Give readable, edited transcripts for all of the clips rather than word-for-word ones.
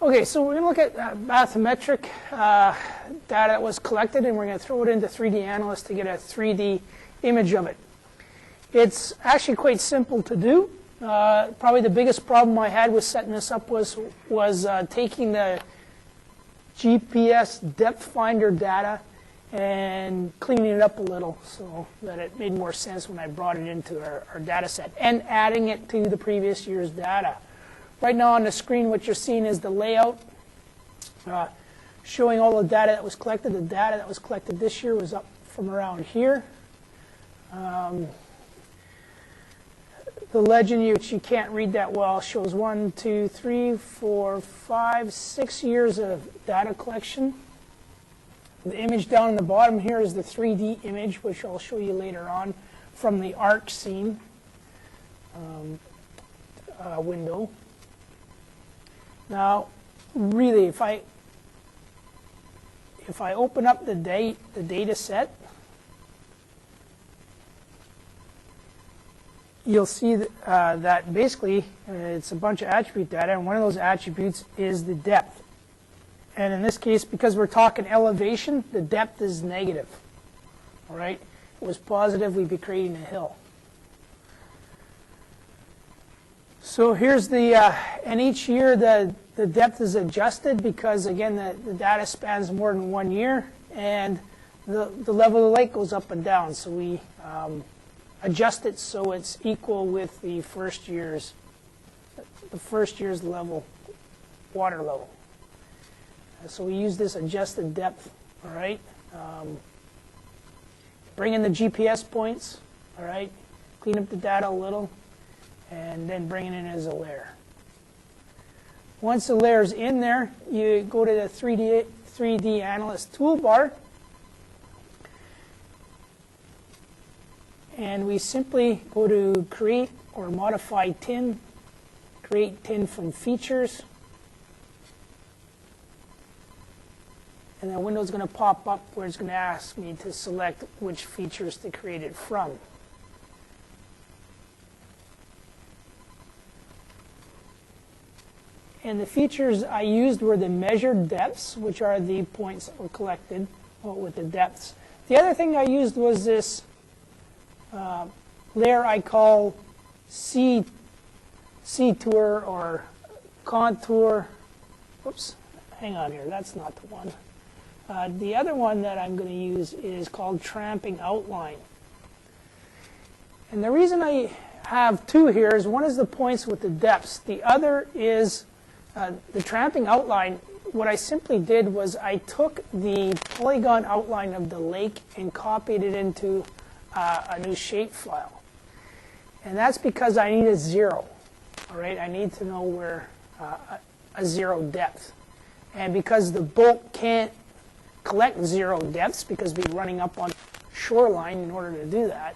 Okay, so we're going to look at bathymetric data that was collected, and we're going to throw it into 3DAnalyst to get a 3D image of it. It's actually quite simple to do. Probably the biggest problem I had with setting this up was taking the GPS depth finder data and cleaning it up a little so that it made more sense when I brought it into our data set, and adding it to the previous year's data. Right now on the screen, what you're seeing is the layout showing all the data that was collected. The data that was collected this year was up from around here. The legend, which you can't read that well, shows 1, 2, 3, 4, 5, 6 years of data collection. The image down in the bottom here is the 3D image, which I'll show you later on, from the Arcscene window. Now, really, if I open up the data set, you'll see that basically it's a bunch of attribute data, and one of those attributes is the depth. And in this case, because we're talking elevation, the depth is negative. All right? If it was positive, we'd be creating a hill. So here's the, and each year the depth is adjusted because, again, the data spans more than 1 year, and the level of the lake goes up and down. So we adjust it so it's equal with the first year's level, water level. So we use this adjusted depth, all right? Bring in the GPS points, all right? Clean up the data a little, and then bring it in as a layer. Once the layer's in there, you go to the 3DAnalyst toolbar, and we simply go to create or modify tin, create tin from features, and the window's going to pop up where it's going to ask me to select which features to create it from. And the features I used were the measured depths, which are the points that were collected with the depths. The other thing I used was this layer I call contour or contour. Oops, hang on here, that's not the one. The other one that I'm going to use is called tramping outline. And the reason I have two here is one is the points with the depths. The other is the tramping outline. What I simply did was I took the polygon outline of the lake and copied it into a new shape file. And that's because I need a zero. All right, I need to know where a zero depth. And because the boat can't collect zero depths because we're running up on shoreline in order to do that,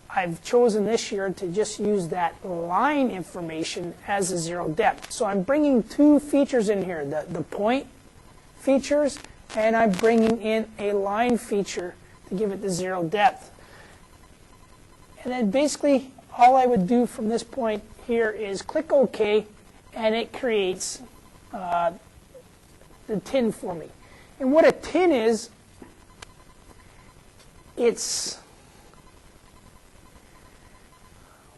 I've chosen this year to just use that line information as a zero depth. So I'm bringing two features in here, the point features, and I'm bringing in a line feature to give it the zero depth. And then basically all I would do from this point here is click OK, and it creates the tin for me. And what a tin is, it's,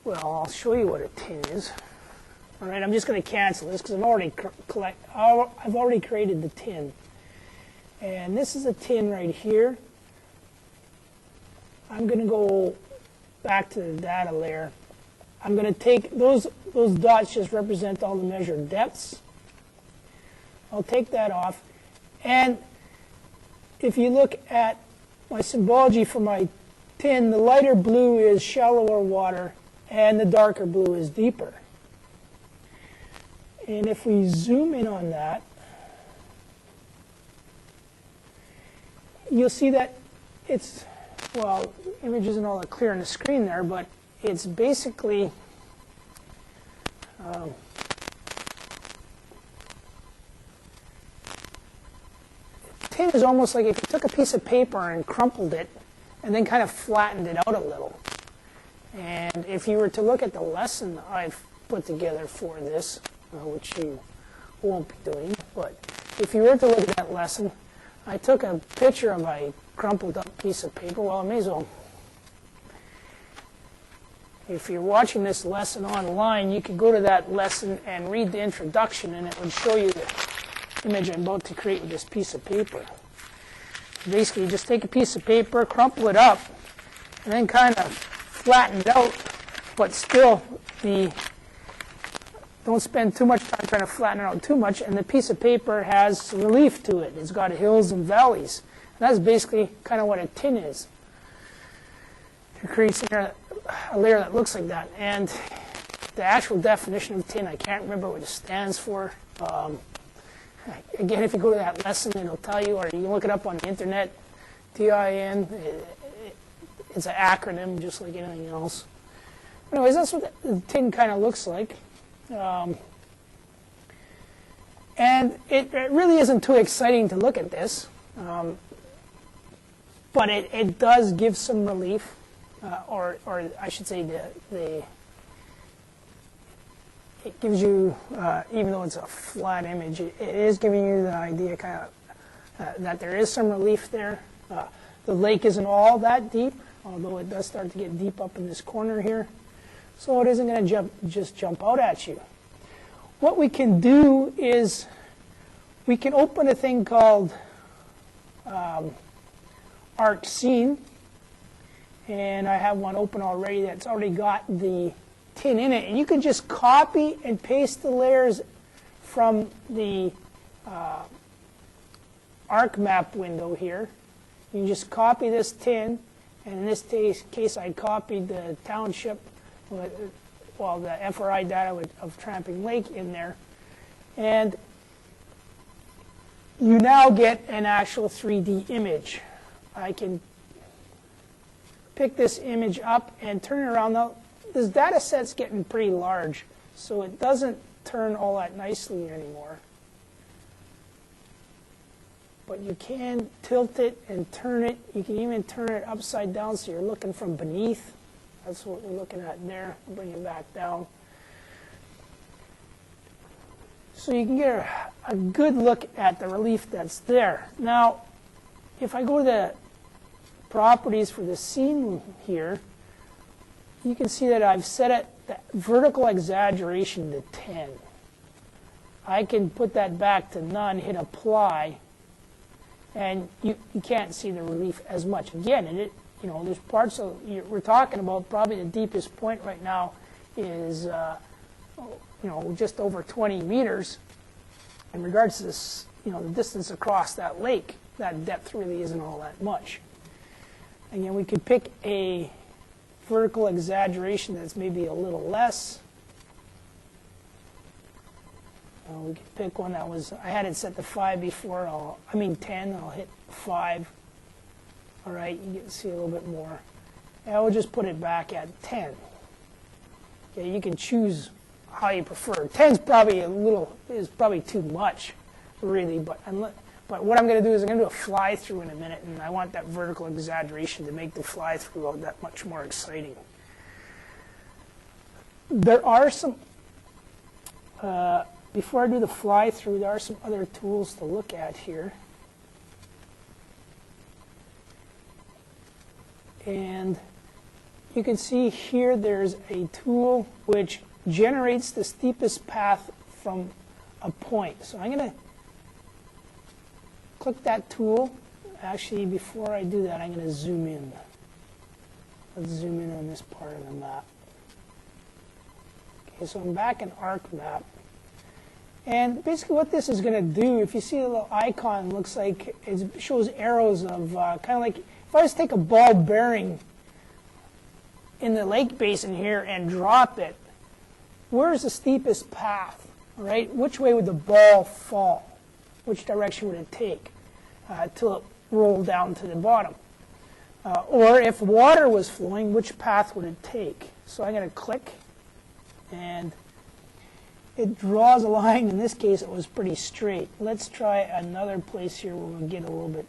well, I'll show you what a tin is. All right, I'm just going to cancel this because I've already created the tin. And this is a tin right here. I'm going to go back to the data layer. I'm going to take those dots just represent all the measured depths. I'll take that off. And if you look at my symbology for my tin, the lighter blue is shallower water, and the darker blue is deeper. And if we zoom in on that, you'll see that it's, well, the image isn't all that clear on the screen there, but it's basically tin is almost like if you took a piece of paper and crumpled it and then kind of flattened it out a little. And if you were to look at the lesson I've put together for this, which you won't be doing. But if you were to look at that lesson, I took a picture of a crumpled up piece of paper. Well, I may as well. If you're watching this lesson online, you can go to that lesson and read the introduction, and it would show you the image I'm about to create with this piece of paper. Basically, you just take a piece of paper, crumple it up, and then kind of flatten it out, but still don't spend too much time trying to flatten it out too much, and the piece of paper has relief to it. It's got hills and valleys. And that's basically kind of what a tin is. It creates a layer that looks like that. And the actual definition of tin, I can't remember what it stands for. Again, if you go to that lesson, it'll tell you, or you can look it up on the internet. TIN, it's an acronym just like anything else. Anyways, that's what the tin kind of looks like. And it really isn't too exciting to look at this, but it does give some relief, or I should say it gives you, even though it's a flat image, it is giving you the idea kind of that there is some relief there. The lake isn't all that deep, although it does start to get deep up in this corner here. So it isn't going to just jump out at you. What we can do is we can open a thing called Arcscene. And I have one open already that's already got the tin in it. And you can just copy and paste the layers from the ArcMap window here. You can just copy this tin. And in this case, I copied the township, well, the FRI data of Tramping Lake in there. And you now get an actual 3D image. I can pick this image up and turn it around. Now, this data set's getting pretty large, so it doesn't turn all that nicely anymore. But you can tilt it and turn it. You can even turn it upside down so you're looking from beneath. That's what we're looking at there. I'll bring it back down. So you can get a good look at the relief that's there. Now, if I go to the properties for the scene here, you can see that I've set it the vertical exaggeration to 10. I can put that back to none, hit apply, and you can't see the relief as much. Again, there's parts of, we're talking about probably the deepest point right now is, just over 20 meters. In regards to this, the distance across that lake, that depth really isn't all that much. Again, we could pick a vertical exaggeration that's maybe a little less. We could pick one that was, I had it set to 5 before, 10, I'll hit 5. All right, you get to see a little bit more. And I will just put it back at 10. Okay, you can choose how you prefer. 10 is probably too much, really, but what I'm going to do is I'm going to do a fly-through in a minute, and I want that vertical exaggeration to make the fly-through that much more exciting. There are some, before I do the fly-through, there are some other tools to look at here. And you can see here there's a tool which generates the steepest path from a point. So I'm going to click that tool. Actually, before I do that, I'm going to zoom in. Let's zoom in on this part of the map. Okay, so I'm back in ArcMap. And basically what this is going to do, if you see the little icon, looks like it shows arrows of kind of like, if I just take a ball bearing in the lake basin here and drop it, where's the steepest path, right? Which way would the ball fall? Which direction would it take till it rolled down to the bottom? Or if water was flowing, which path would it take? So I'm going to click, and it draws a line. In this case, it was pretty straight. Let's try another place here where we'll get a little bit,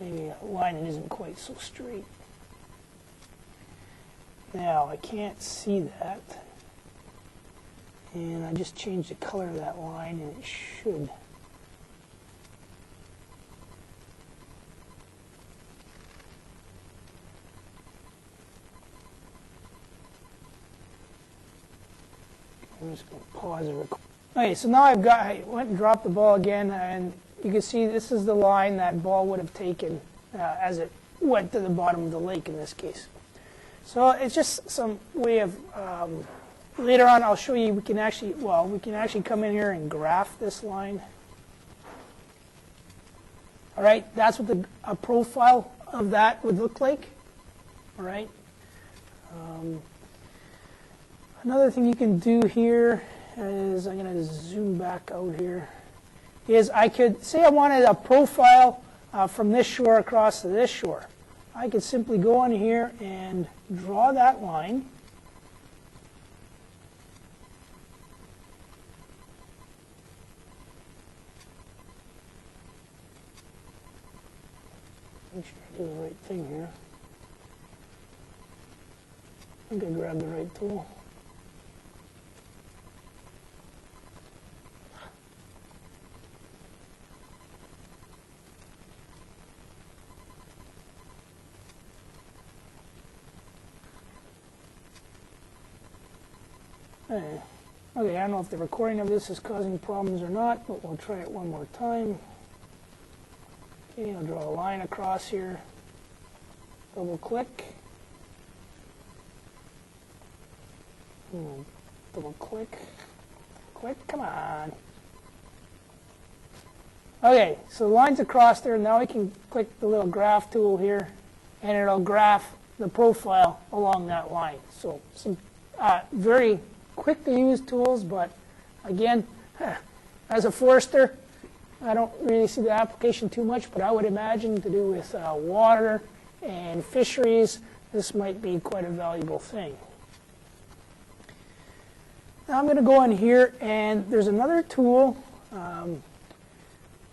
maybe a line that isn't quite so straight. Now, I can't see that. And I just changed the color of that line, and it should. I'm just going to pause the record. Okay, so now I went and dropped the ball again, and you can see this is the line that ball would have taken as it went to the bottom of the lake in this case. So it's just some way of, later on I'll show you we can actually come in here and graph this line. All right, that's what a profile of that would look like. All right. Another thing you can do here is, I'm going to zoom back out here, is I could, say I wanted a profile from this shore across to this shore. I could simply go on here and draw that line. Make sure I do the right thing here. I think I grabbed the right tool. Okay, I don't know if the recording of this is causing problems or not, but we'll try it one more time. Okay, I'll draw a line across here. Double click. Double click. Click, come on. Okay, so the line's across there. Now we can click the little graph tool here, and it'll graph the profile along that line. So some very quick to use tools, but again, as a forester, I don't really see the application too much, but I would imagine to do with water and fisheries, this might be quite a valuable thing. Now I'm going to go in here, and there's another tool,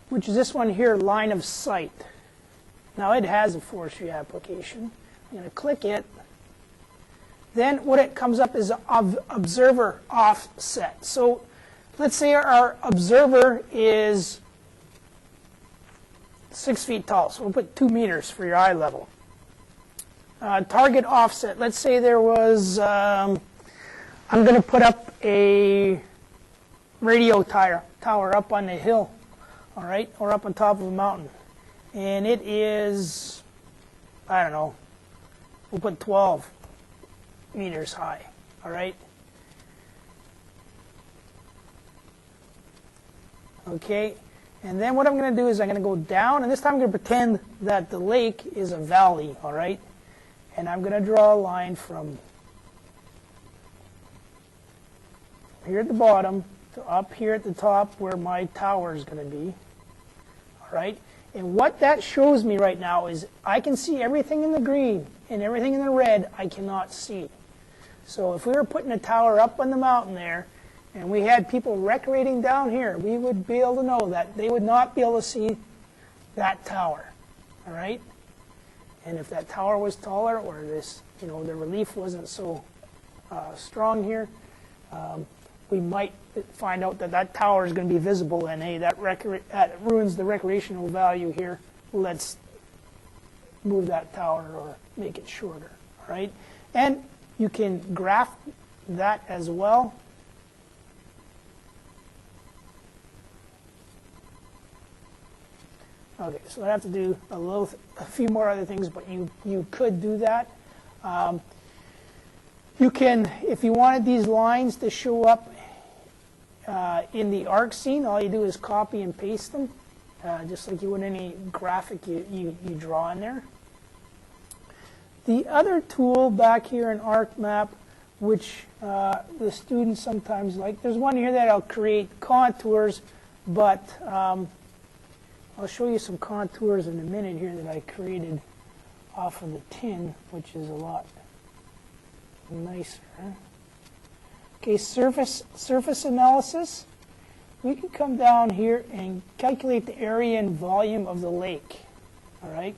which is this one here, line of sight. Now it has a forestry application. I'm going to click it. Then what it comes up is observer offset. So let's say our observer is 6 feet tall. So we'll put 2 meters for your eye level. Target offset. Let's say there was, I'm going to put up a radio tower up on the hill, all right, or up on top of a mountain. And it is, I don't know, we'll put 12 meters high, all right? Okay, and then what I'm going to do is I'm going to go down, and this time I'm going to pretend that the lake is a valley, all right? And I'm going to draw a line from here at the bottom to up here at the top where my tower is going to be, all right? And what that shows me right now is I can see everything in the green, and everything in the red I cannot see. So if we were putting a tower up on the mountain there, and we had people recreating down here, we would be able to know that they would not be able to see that tower, all right? And if that tower was taller, or this, the relief wasn't so strong here, we might find out that that tower is going to be visible, and hey, that ruins the recreational value here. Let's move that tower or make it shorter, all right? And you can graph that as well. Okay, so I have to do a few more other things, but you could do that. You can, if you wanted these lines to show up in the Arcscene, all you do is copy and paste them, just like you would any graphic you draw in there. The other tool back here in ArcMap, which the students sometimes like, there's one here that I'll create contours, but I'll show you some contours in a minute here that I created off of the tin, which is a lot nicer. Okay, surface analysis. We can come down here and calculate the area and volume of the lake, all right?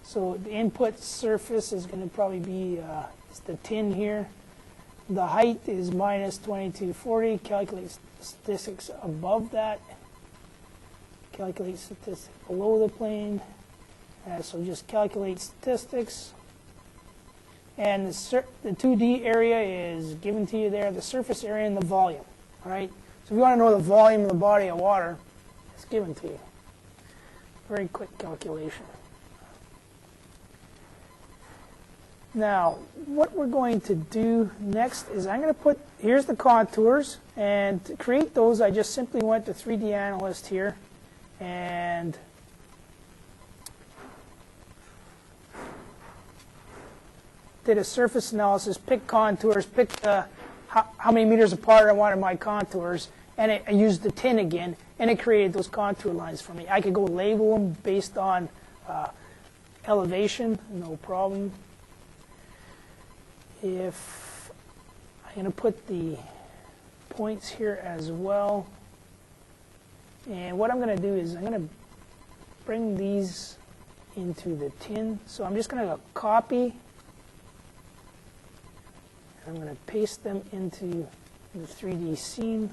So the input surface is going to probably be it's the tin here. The height is minus 2240. Calculate statistics above that. Calculate statistics below the plane. So just calculate statistics. And the 2D area is given to you there, the surface area and the volume. All right? So if you want to know the volume of the body of water, it's given to you. Very quick calculation. Now, what we're going to do next is I'm going to put, here's the contours, and to create those, I just simply went to 3DAnalyst here, and did a surface analysis, picked contours, picked how many meters apart I wanted my contours, and I used the tin again, and it created those contour lines for me. I could go label them based on elevation, no problem. If I'm going to put the points here as well, and what I'm going to do is I'm going to bring these into the tin. So I'm just going to copy. I'm going to paste them into the 3D scene.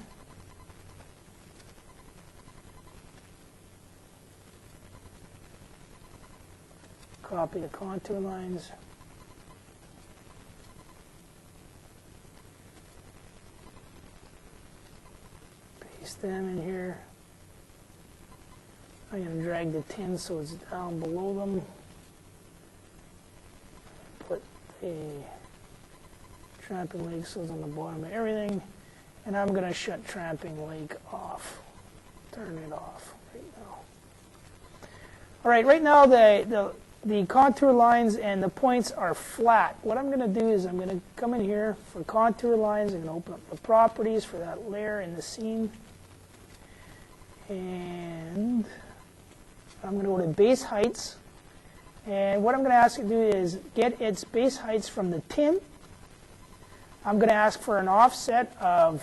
Copy the contour lines. Paste them in here. I'm going to drag the tin so it's down below them. Put the tramping lake so it's on the bottom of everything. And I'm going to shut tramping lake off. Turn it off right now. All right, right now the contour lines and the points are flat. What I'm going to do is I'm going to come in here for contour lines. I'm going to open up the properties for that layer in the scene. And I'm going to go to base heights. And what I'm going to ask you to do is get its base heights from the tin. I'm going to ask for an offset of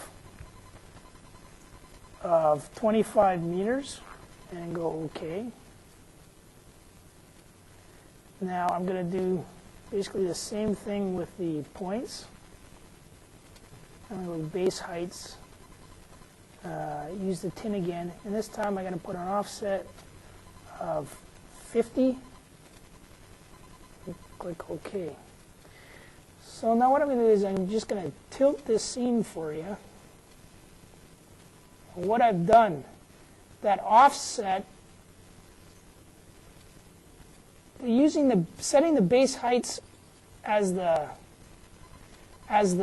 25 meters and go OK. Now I'm going to do basically the same thing with the points. I'm going to go base heights, use the tin again, and this time I'm going to put an offset of 50. Click OK. So now what I'm going to do is I'm just going to tilt this scene for you. What I've done, that offset, setting the base heights as the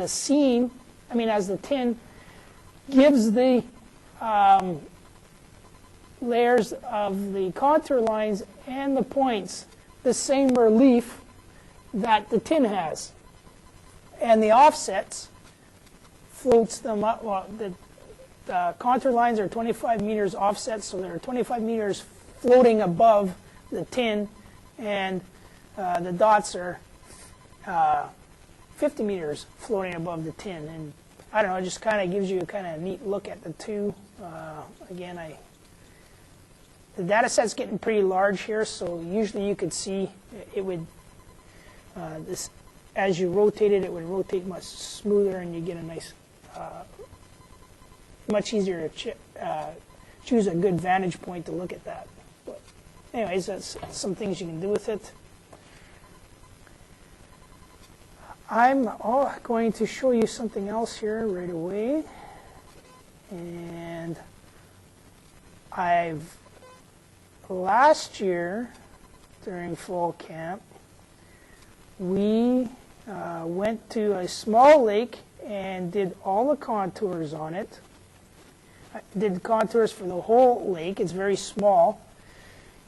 scene, as the tin, gives the layers of the contour lines and the points the same relief that the tin has. And the offsets floats them up. Well, the contour lines are 25 meters offset, so they're 25 meters floating above the tin, and the dots are 50 meters floating above the tin. And I don't know, it just kind of gives you a kind of neat look at the two. Again, the data set's getting pretty large here, so usually you could see it would, this, as you rotate it, it would rotate much smoother, and you get a nice, much easier to choose a good vantage point to look at that. But anyways, that's some things you can do with it. I'm going to show you something else here right away. And last year during fall camp, we went to a small lake and did all the contours on it. I did contours for the whole lake. It's very small.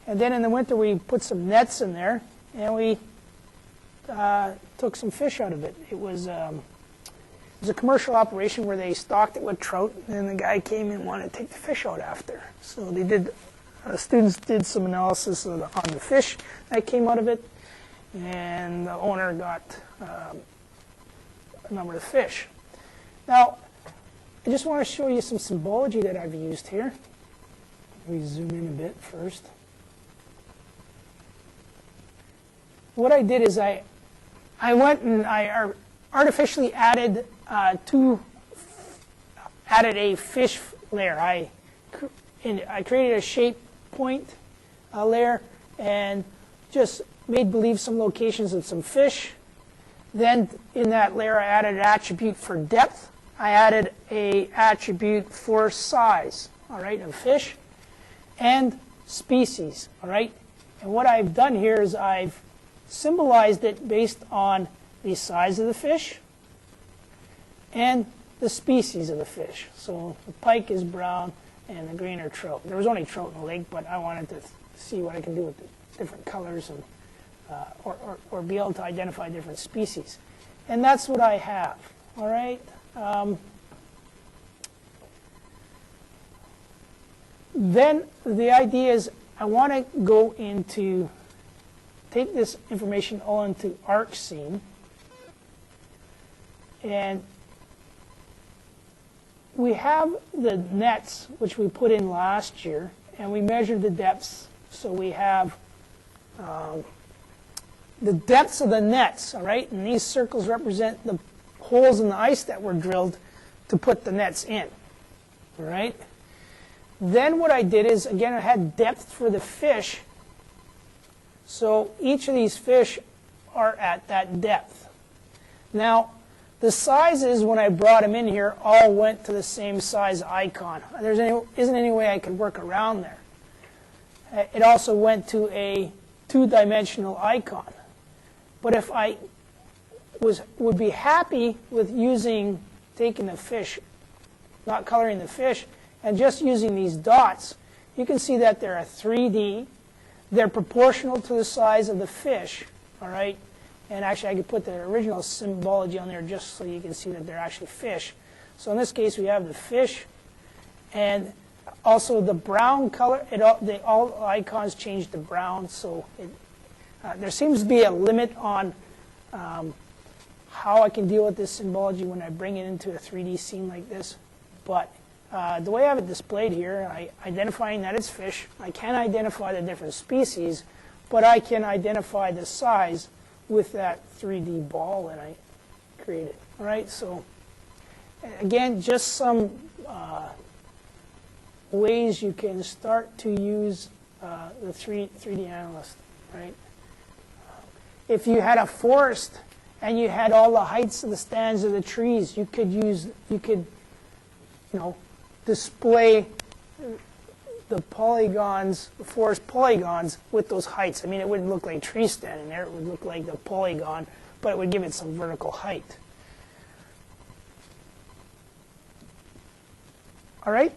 And then in the winter, we put some nets in there, and we took some fish out of it. It was a commercial operation where they stocked it with trout, and the guy came and wanted to take the fish out after. So they did. Students did some analysis on the fish that came out of it, and the owner got a number of fish. Now, I just want to show you some symbology that I've used here. Let me zoom in a bit first. What I did is I went and I artificially added added a fish layer. I created a shape point layer and just made believe some locations of some fish. Then in that layer, I added an attribute for depth. I added a attribute for size, all right, of fish, and species, all right. And what I've done here is I've symbolized it based on the size of the fish and the species of the fish. So the pike is brown and the green are trout. There was only trout in the lake, but I wanted to see what I can do with the different colors and or be able to identify different species. And that's what I have, all right? Then the idea is I want to go into, take this information all into Arcscene, and we have the nets, which we put in last year, and we measured the depths. So we have the depths of the nets, all right? And these circles represent the holes in the ice that were drilled to put the nets in, all right? Then what I did is, again, I had depth for the fish. So each of these fish are at that depth. Now, the sizes, when I brought them in here, all went to the same size icon. There isn't any way I could work around there. It also went to a two-dimensional icon. But if I would be happy with taking the fish, not coloring the fish, and just using these dots, you can see that they're a 3D. They're proportional to the size of the fish, all right? And actually, I could put the original symbology on there just so you can see that they're actually fish. So in this case, we have the fish, and also the brown color. All icons change to brown, so there seems to be a limit on how I can deal with this symbology when I bring it into a 3D scene like this. But the way I have it displayed here, identifying that it's fish, I can't identify the different species, but I can identify the size with that 3D ball that I created. All right, so again, just some ways you can start to use the 3DAnalyst, right? If you had a forest and you had all the heights of the stands of the trees, you could display the polygons, the forest polygons with those heights. I mean, it wouldn't look like tree standing there. It would look like the polygon, but it would give it some vertical height. All right?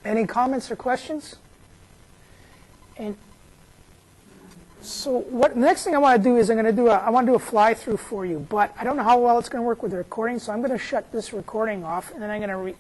Any comments or questions? And so the next thing I want to do is I want to do a fly-through for you, but I don't know how well it's going to work with the recording, so I'm going to shut this recording off, and then I'm going to